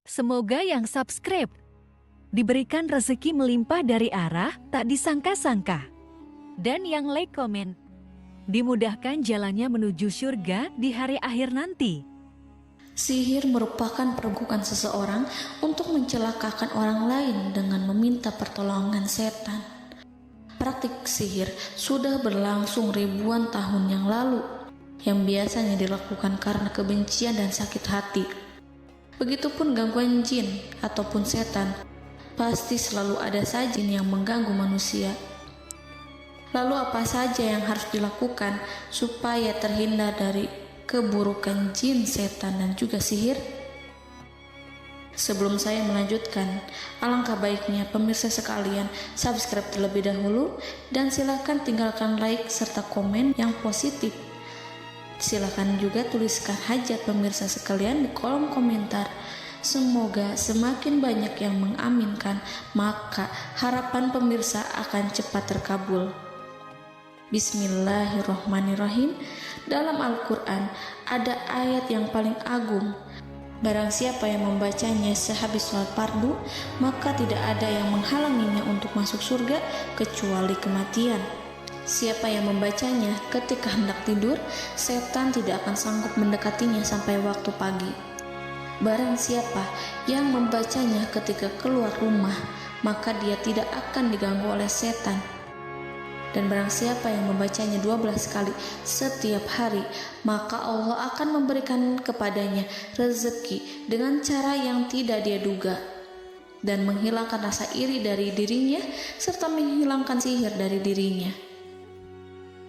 Semoga yang subscribe diberikan rezeki melimpah dari arah tak disangka-sangka. Dan yang like komen, dimudahkan jalannya menuju surga di hari akhir nanti. Sihir merupakan perbuatan seseorang untuk mencelakakan orang lain dengan meminta pertolongan setan. Praktik sihir sudah berlangsung ribuan tahun yang lalu, yang biasanya dilakukan karena kebencian dan sakit hati. Begitupun gangguan jin ataupun setan, pasti selalu ada saja jin yang mengganggu manusia. Lalu apa saja yang harus dilakukan supaya terhindar dari keburukan jin, setan, dan juga sihir? Sebelum saya melanjutkan, alangkah baiknya pemirsa sekalian subscribe terlebih dahulu dan silakan tinggalkan like serta komen yang positif. Silakan juga tuliskan hajat pemirsa sekalian di kolom komentar. Semoga semakin banyak yang mengaminkan, maka harapan pemirsa akan cepat terkabul. Bismillahirrohmanirrohim. Dalam Al-Quran ada ayat yang paling agung. Barang siapa yang membacanya sehabis sholat fardu, maka tidak ada yang menghalanginya untuk masuk surga kecuali kematian. Siapa yang membacanya ketika hendak tidur, setan tidak akan sanggup mendekatinya sampai waktu pagi. Barang siapa yang membacanya ketika keluar rumah, maka dia tidak akan diganggu oleh setan. Dan barang siapa yang membacanya 12 kali setiap hari, maka Allah akan memberikan kepadanya rezeki dengan cara yang tidak dia duga, dan menghilangkan rasa iri dari dirinya, serta menghilangkan sihir dari dirinya.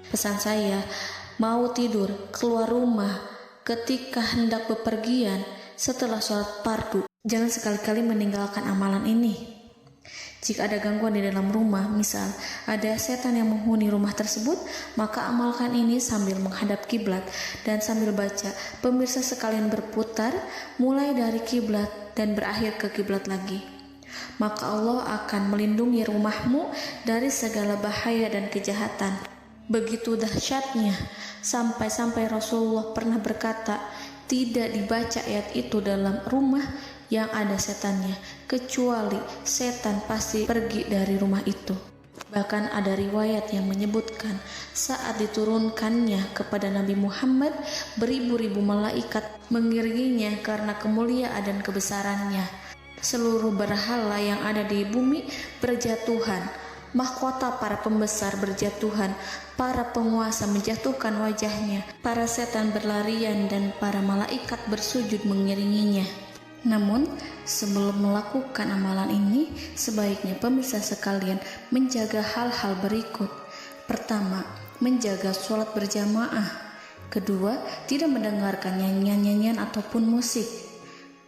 Pesan saya, mau tidur, keluar rumah, ketika hendak bepergian, setelah sholat fardu, jangan sekali-kali meninggalkan amalan ini. Jika ada gangguan di dalam rumah, misal ada setan yang menghuni rumah tersebut, maka amalkan ini sambil menghadap kiblat dan sambil baca. Pemirsa sekalian berputar mulai dari kiblat dan berakhir ke kiblat lagi. Maka Allah akan melindungi rumahmu dari segala bahaya dan kejahatan. Begitu dahsyatnya, sampai-sampai Rasulullah pernah berkata, tidak dibaca ayat itu dalam rumah yang ada setannya, kecuali setan pasti pergi dari rumah itu. Bahkan ada riwayat yang menyebutkan saat diturunkannya kepada Nabi Muhammad, beribu-ribu malaikat mengiringinya karena kemuliaan dan kebesarannya. Seluruh berhala yang ada di bumi berjatuhan, mahkota para pembesar berjatuhan, para penguasa menjatuhkan wajahnya, para setan berlarian, dan para malaikat bersujud mengiringinya. Namun, sebelum melakukan amalan ini, sebaiknya pemirsa sekalian menjaga hal-hal berikut. Pertama, menjaga sholat berjamaah. Kedua, tidak mendengarkan nyanyian-nyanyian ataupun musik.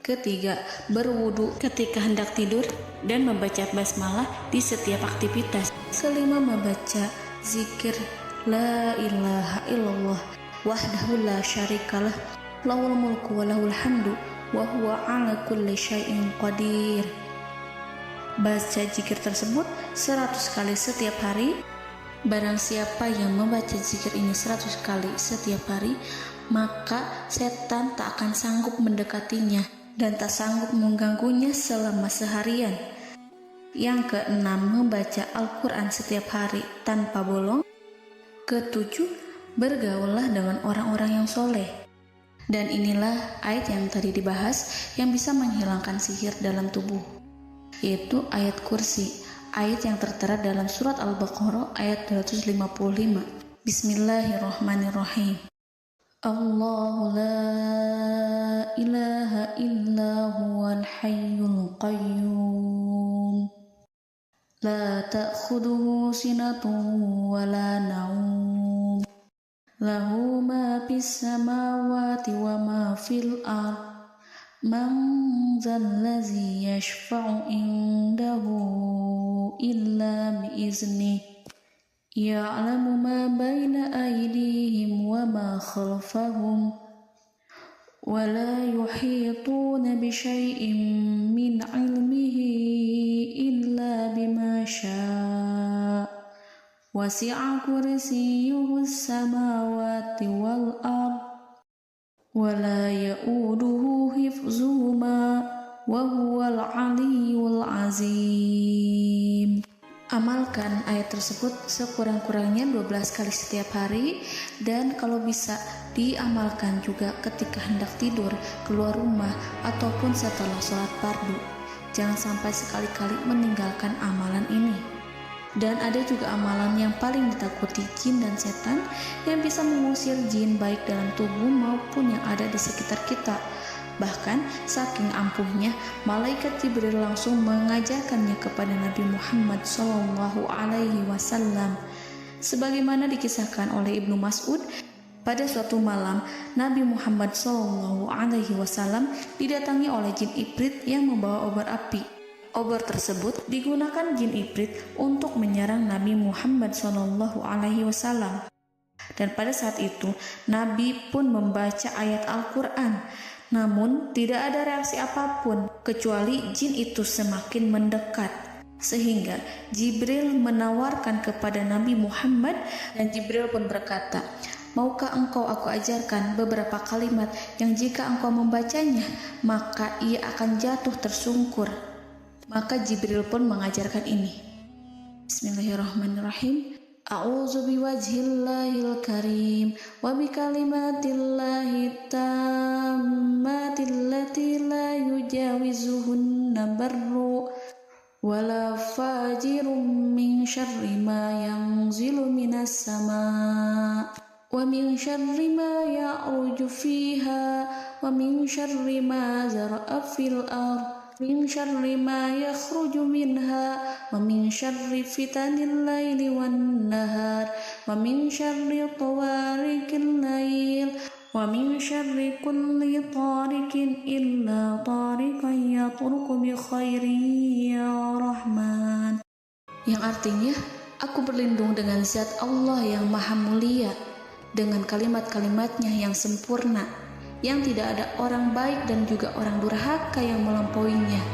Ketiga, berwudu ketika hendak tidur dan membaca basmalah di setiap aktivitas. Kelima, membaca zikir la ilaha illallah wahdahu la syarikalah lahul mulku wa lahul hamdu wa huwa ala kulli syai'in qadir. Baca zikir tersebut 100 kali setiap hari. Barang siapa yang membaca zikir ini 100 kali setiap hari, maka setan tak akan sanggup mendekatinya dan tak sanggup mengganggunya selama seharian. Yang keenam, membaca Al-Quran setiap hari tanpa bolong. Ketujuh, bergaullah dengan orang-orang yang soleh. Dan inilah ayat yang tadi dibahas yang bisa menghilangkan sihir dalam tubuh, yaitu ayat kursi, ayat yang tertera dalam surat Al-Baqarah ayat 255. Bismillahirrahmanirrahim. Allahu la ilaha illa huwal hayyul qayyum la ta'khuduhu sinatun wa la naum lahu ma fis samawati wa ma fil ard man zallazi yashfa'u indahu illa biiznih ya'lamu ma baina aydihim wa ma khalfahum wa la yuhituna bi syai'in min 'ilmihi illa bima syaa' wasi'a kursiyyuhu as-samawati wal ard wa la ya'uduhu hifzuhuma wa huwal aliyyul azim. Amalkan ayat tersebut sekurang-kurangnya 12 kali setiap hari, dan kalau bisa diamalkan juga ketika hendak tidur, keluar rumah, ataupun setelah sholat fardu. Jangan sampai sekali-kali meninggalkan amalan ini. Dan ada juga amalan yang paling ditakuti jin dan setan, yang bisa mengusir jin baik dalam tubuh maupun yang ada di sekitar kita. Bahkan saking ampuhnya, malaikat Jibril langsung mengajarkannya kepada Nabi Muhammad SAW. Sebagaimana dikisahkan oleh Ibnu Mas'ud, pada suatu malam Nabi Muhammad SAW didatangi oleh jin Ifrit yang membawa obor api. Obor tersebut digunakan jin Ifrit untuk menyerang Nabi Muhammad SAW. Dan pada saat itu Nabi pun membaca ayat Al-Quran. Namun tidak ada reaksi apapun kecuali jin itu semakin mendekat, sehingga Jibril menawarkan kepada Nabi Muhammad, dan Jibril pun berkata, "Maukah engkau aku ajarkan beberapa kalimat yang jika engkau membacanya maka ia akan jatuh tersungkur?" Maka Jibril pun mengajarkan ini. Bismillahirrahmanirrahim. A'udzu biwajhillahil karim wa bikalimatillahi tammatil lati la yujawizuhunna barru wala fajirum min syarri ma yanzilu minas sama' wa min syarri ma ya'ruju fiha wa min syarri ma zara'a fil ardh min syarri ma yakhruju minha wa min syarri fitanil laili wan nahar wa min syarri tawarikil lail wa min syarri kulli tarikin illa tarikan yatruku bi khairin ya Rahman. Yang artinya, aku berlindung dengan zat Allah yang maha mulia, dengan kalimat-kalimatnya yang sempurna, yang tidak ada orang baik dan juga orang durhaka yang melampauinya,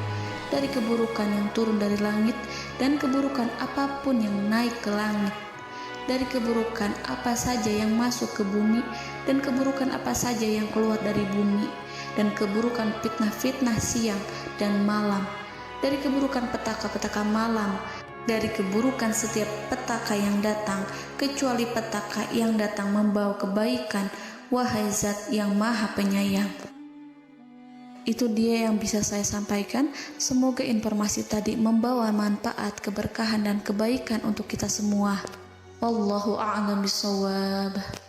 dari keburukan yang turun dari langit dan keburukan apapun yang naik ke langit, dari keburukan apa saja yang masuk ke bumi dan keburukan apa saja yang keluar dari bumi, dan keburukan fitnah-fitnah siang dan malam, dari keburukan petaka-petaka malam, dari keburukan setiap petaka yang datang, kecuali petaka yang datang membawa kebaikan, wahai zat yang maha penyayang. Itu dia yang bisa saya sampaikan. Semoga informasi tadi membawa manfaat, keberkahan dan kebaikan untuk kita semua. Wallahu a'lam bishawab.